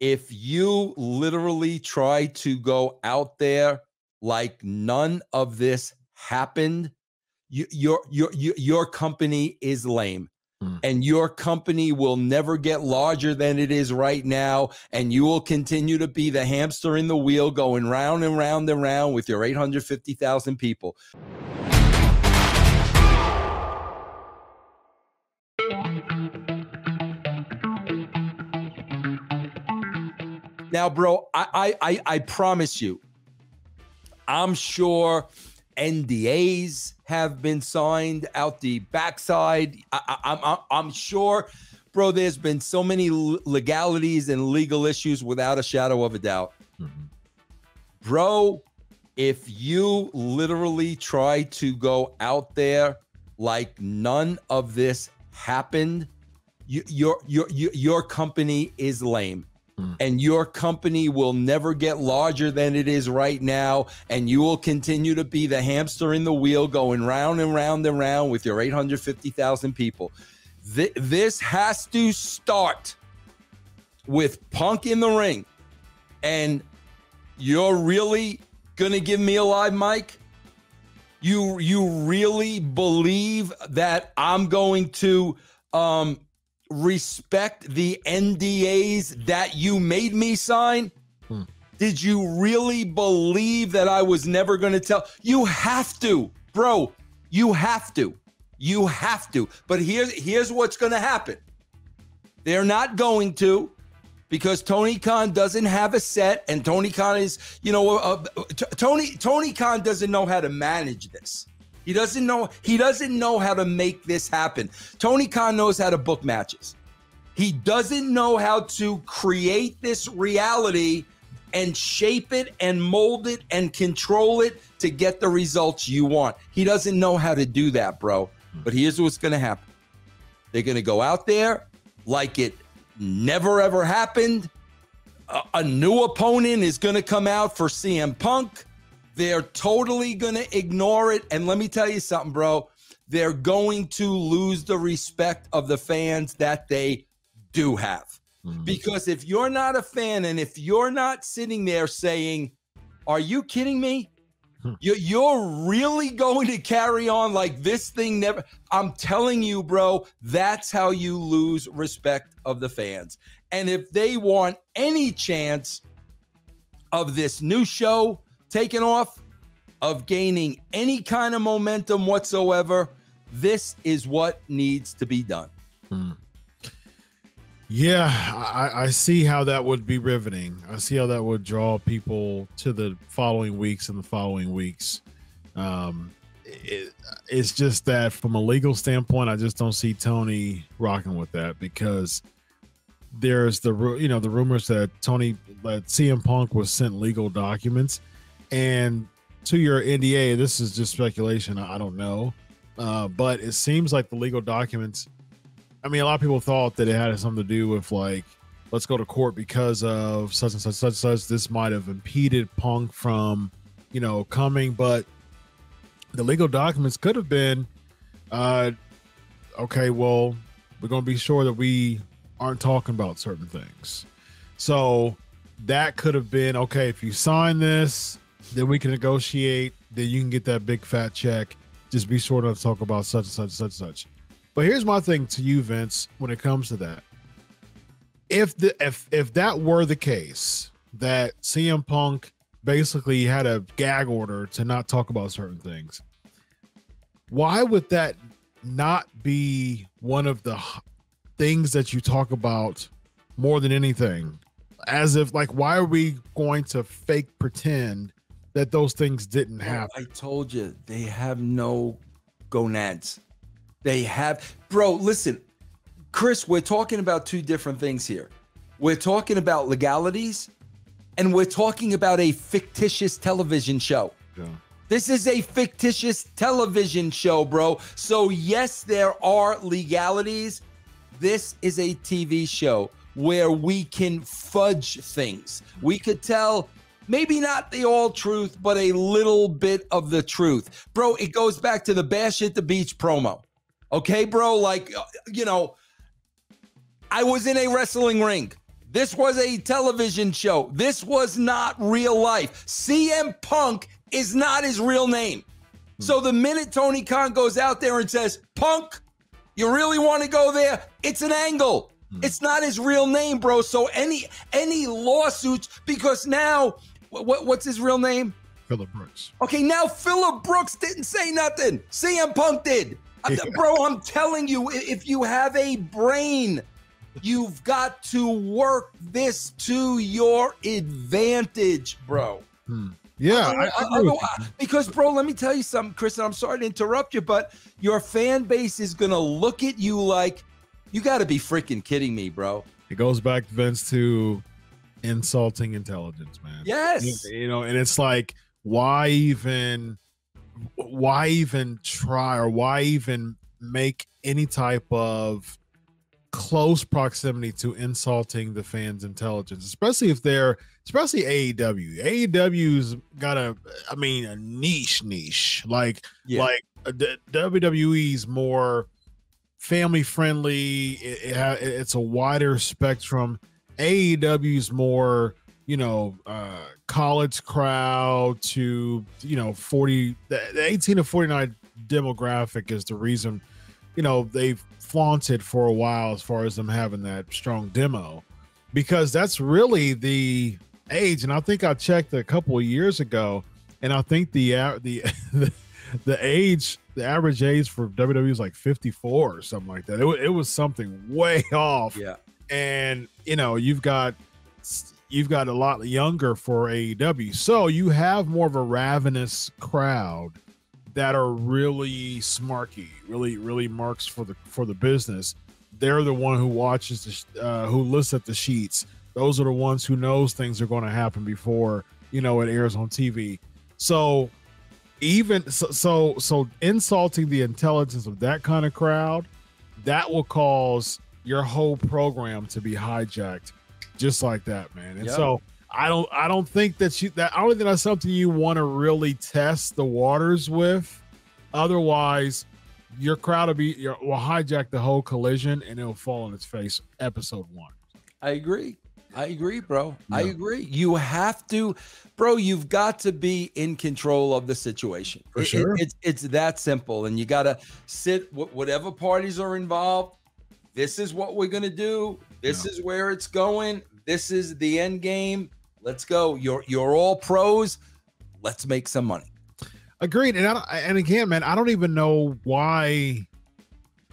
if you literally try to go out there like none of this happened, your company is lame. And your company will never get larger than it is right now, and you will continue to be the hamster in the wheel going round and round and round with your 850,000 people. Now, bro, I promise you, I'm sure NDAs have been signed out the backside. I'm sure, bro, there's been so many legalities and legal issues without a shadow of a doubt. Bro, if you literally try to go out there like none of this happened, your company is lame. And your company will never get larger than it is right now, and you will continue to be the hamster in the wheel going round and round and round with your 850,000 people. This has to start with Punk in the ring. And you're really going to give me a live mic? You really believe that I'm going to respect the NDAs that you made me sign? Did you really believe that I was never going to tell? You have to, bro. You have to. You have to. But here's what's going to happen. They're not going to, because Tony Khan doesn't have a set, and Tony Khan is, Tony Khan doesn't know how to manage this. He doesn't know how to make this happen. Tony Khan knows how to book matches. He doesn't know how to create this reality and shape it and mold it and control it to get the results you want. He doesn't know how to do that, bro. But here's what's going to happen. They're going to go out there like it never ever happened. A new opponent is going to come out for CM Punk. They're totally going to ignore it. And let me tell you something, bro. They're going to lose the respect of the fans that they do have. Because if you're not a fan, and if you're not sitting there saying, are you kidding me? You're really going to carry on like this thing never. I'm telling you, bro, that's how you lose respect of the fans. And if they want any chance of this new show taking off, of gaining any kind of momentum whatsoever, this is what needs to be done. Yeah, I see how that would be riveting. I see how that would draw people to the following weeks and the following weeks. It's just that from a legal standpoint, I just don't see Tony rocking with that, because there's the rumors that CM Punk was sent legal documents, and to your NDA, this is just speculation. I don't know, but it seems like the legal documents. I mean, a lot of people thought that it had something to do with, like, let's go to court because of such and such, such and such. This might have impeded Punk from, coming. But the legal documents could have been, okay, well, we're going to be sure that we aren't talking about certain things. So that could have been, okay, if you sign this, then we can negotiate, then you can get that big fat check. Just be sure to talk about such and such, such and such. But here's my thing to you, Vince, when it comes to that. If that were the case, that CM Punk basically had a gag order to not talk about certain things, why would that not be one of the things that you talk about more than anything? As if, like, why are we going to fake pretend that those things didn't happen? I told you, they have no gonads. They have, bro, listen, Chris, we're talking about two different things here. We're talking about legalities, and we're talking about a fictitious television show. Yeah. This is a fictitious television show, bro. So yes, there are legalities. This is a TV show where we can fudge things. We could tell maybe not the all truth, but a little bit of the truth. Bro, it goes back to the Bash at the Beach promo. Okay, bro, like, I was in a wrestling ring. This was a television show. This was not real life. CM Punk is not his real name. So the minute Tony Khan goes out there and says, Punk, you really want to go there? It's an angle. It's not his real name, bro. So any lawsuits, because now, what's his real name? Phillip Brooks. Okay, now Phillip Brooks didn't say nothing. CM Punk did. Bro, I'm telling you, if you have a brain, you've got to work this to your advantage, bro. Yeah. Because, bro, let me tell you something, Chris, and I'm sorry to interrupt you, but your fan base is going to look at you like, you got to be freaking kidding me, bro. It goes back, Vince, to insulting intelligence, man. Yes. You know, and it's like, why even try, or why even make any type of close proximity to insulting the fans' intelligence, especially AEW. AEW's got a niche. Like WWE's more family friendly. It's a wider spectrum. AEW's more, college crowd to, 40, the 18 to 49 demographic is the reason, they've flaunted for a while as far as them having that strong demo, because that's really the age. And I think I checked a couple of years ago, and I think the average age for WWE is like 54 or something like that. It was something way off. Yeah. And you've got a lot younger for AEW, so you have more of a ravenous crowd that are really smarky, really marks for the business. They're the one who watches who looks at the sheets. Those are the ones who knows things are going to happen before it airs on TV. So even so insulting the intelligence of that kind of crowd, that will cause your whole program to be hijacked just like that, man. And so I don't think that's something you want to really test the waters with. Otherwise, your crowd will hijack the whole Collision, and it'll fall on its face. Episode 1. I agree, bro. Yeah. I agree. You have to, bro. You've got to be in control of the situation. For sure. It's that simple, and you got to sit. Whatever parties are involved, this is what we're gonna do. This is where it's going. This is the end game. Let's go. You're all pros. Let's make some money. Agreed. And again, man, I don't even know why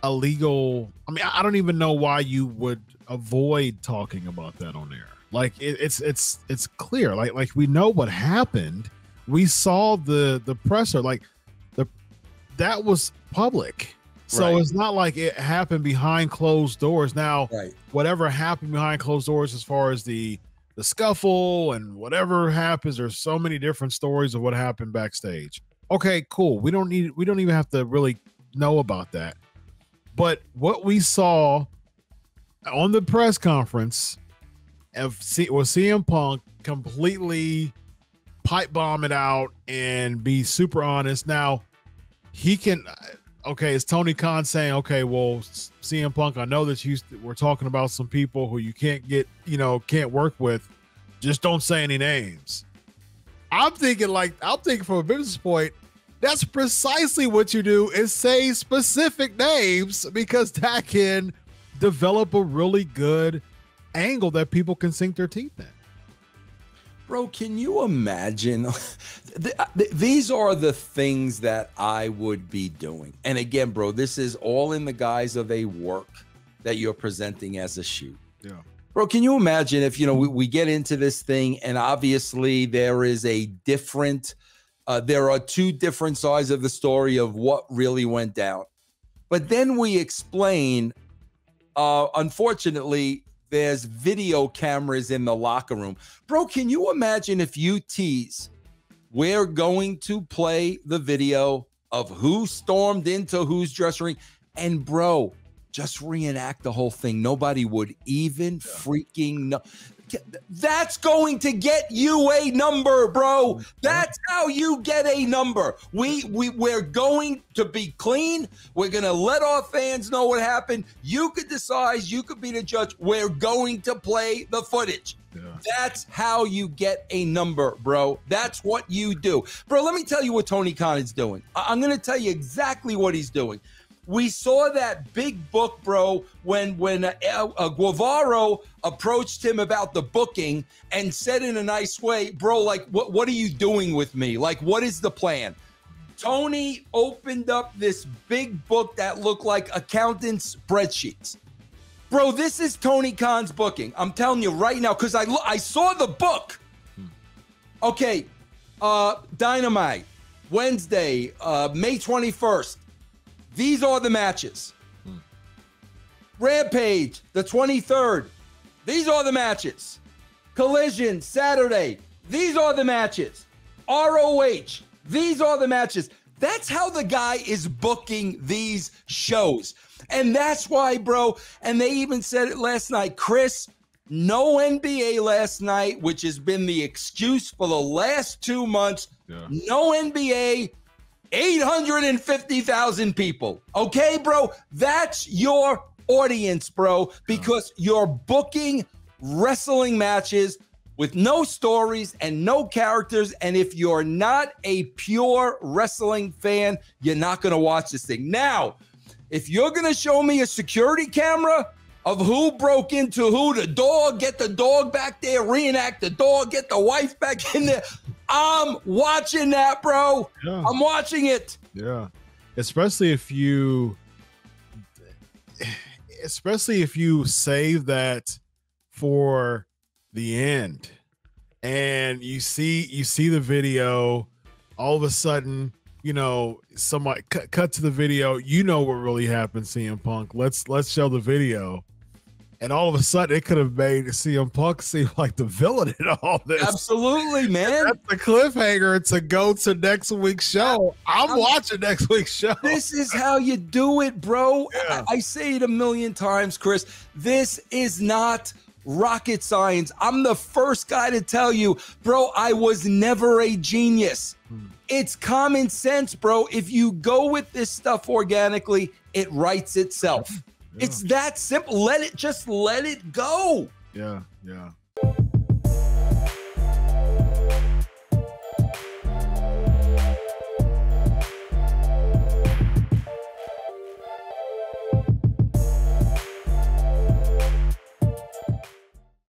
I don't even know why you would avoid talking about that on air. Like it's clear. Like we know what happened. We saw the presser. That was public. So It's not like it happened behind closed doors. Now, whatever happened behind closed doors, as far as the scuffle and whatever happens, there's so many different stories of what happened backstage. Okay, cool. We don't even have to really know about that. But what we saw on the press conference was CM Punk completely pipe bomb it out and be super honest. Now, he can. Okay, it's Tony Khan saying, okay, well, CM Punk, I know that we're talking about some people who you can't can't work with. Just don't say any names. I'm thinking from a business point, that's precisely what you do, is say specific names, because that can develop a really good angle that people can sink their teeth in. Bro, can you imagine? These are the things that I would be doing. And again, bro, this is all in the guise of a work that you're presenting as a shoot. Yeah. Bro, can you imagine if, we get into this thing, and obviously there is there are two different sides of the story of what really went down. But then we explain, unfortunately, there's video cameras in the locker room. Bro, can you imagine if you tease, we're going to play the video of who stormed into whose dressing room, and bro, just reenact the whole thing. Nobody would even freaking know. That's going to get you a number, bro. That's how you get a number. We're going to be clean. We're going to let our fans know what happened. You could decide. You could be the judge. We're going to play the footage. Yeah. That's how you get a number, bro. That's what you do. Bro, let me tell you what Tony Khan is doing. I'm going to tell you exactly what he's doing. We saw that big book, bro, when Guevara approached him about the booking and said in a nice way, bro, like, what are you doing with me? Like, what is the plan? Tony opened up this big book that looked like accountant's spreadsheets. Bro, this is Tony Khan's booking. I'm telling you right now, because I saw the book. Okay, Dynamite, Wednesday, May 21st. These are the matches. Rampage, the 23rd. These are the matches. Collision, Saturday. These are the matches. ROH. These are the matches. That's how the guy is booking these shows. And that's why, bro, and they even said it last night, Chris, no NBA last night, which has been the excuse for the last 2 months. Yeah. No NBA, 850,000 people. Okay, bro? That's your audience, bro, because you're booking wrestling matches with no stories and no characters. And if you're not a pure wrestling fan, you're not going to watch this thing. Now, if you're going to show me a security camera of who broke into who, the dog, get the dog back there, reenact the dog, get the wife back in there, I'm watching that, bro. Yeah. I'm watching it. Yeah. Especially if you save that for the end and you see the video, all of a sudden, you know, somebody cut to the video, you know what really happened, CM Punk. Let's show the video. And all of a sudden, it could have made CM Punk seem like the villain in all this. Absolutely, man. That's the cliffhanger to go to next week's show. I'm watching next week's show. This is how you do it, bro. Yeah. I say it a million times, Chris. This is not rocket science. I'm the first guy to tell you, bro, I was never a genius. It's common sense, bro. If you go with this stuff organically, it writes itself. Yeah. It's that simple. Let it go. Yeah, yeah.